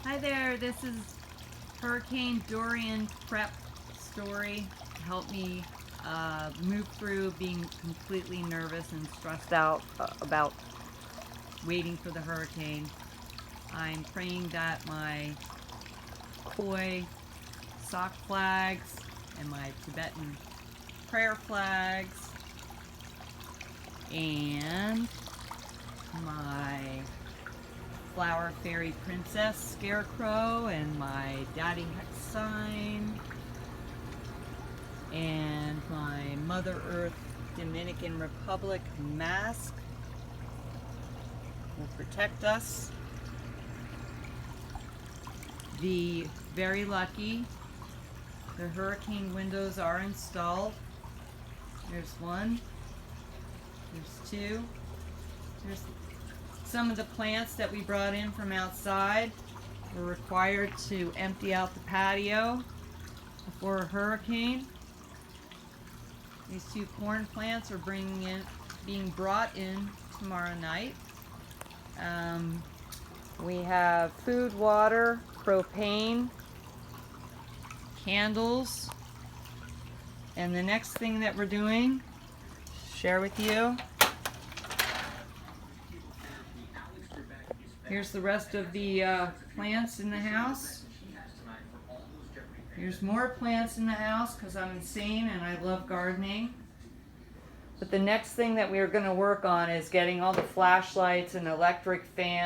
Hi there, this is Hurricane Dorian Prep story to help me move through being completely nervous and stressed out about waiting for the hurricane. I'm praying that my koi sock flags and my Tibetan prayer flags and my flower fairy princess scarecrow and my daddy hex sign and my Mother Earth Dominican Republic mask will protect us. The very lucky, the hurricane windows are installed. There's one, there's two, there's some of the plants that we brought in from outside. We're required to empty out the patio before a hurricane. These two corn plants are being brought in tomorrow night. We have food, water, propane, candles, and the next thing that we're doing, share with you. Here's the rest of the plants in the house. Here's more plants in the house because I'm insane and I love gardening. But the next thing that we are going to work on is getting all the flashlights and electric fans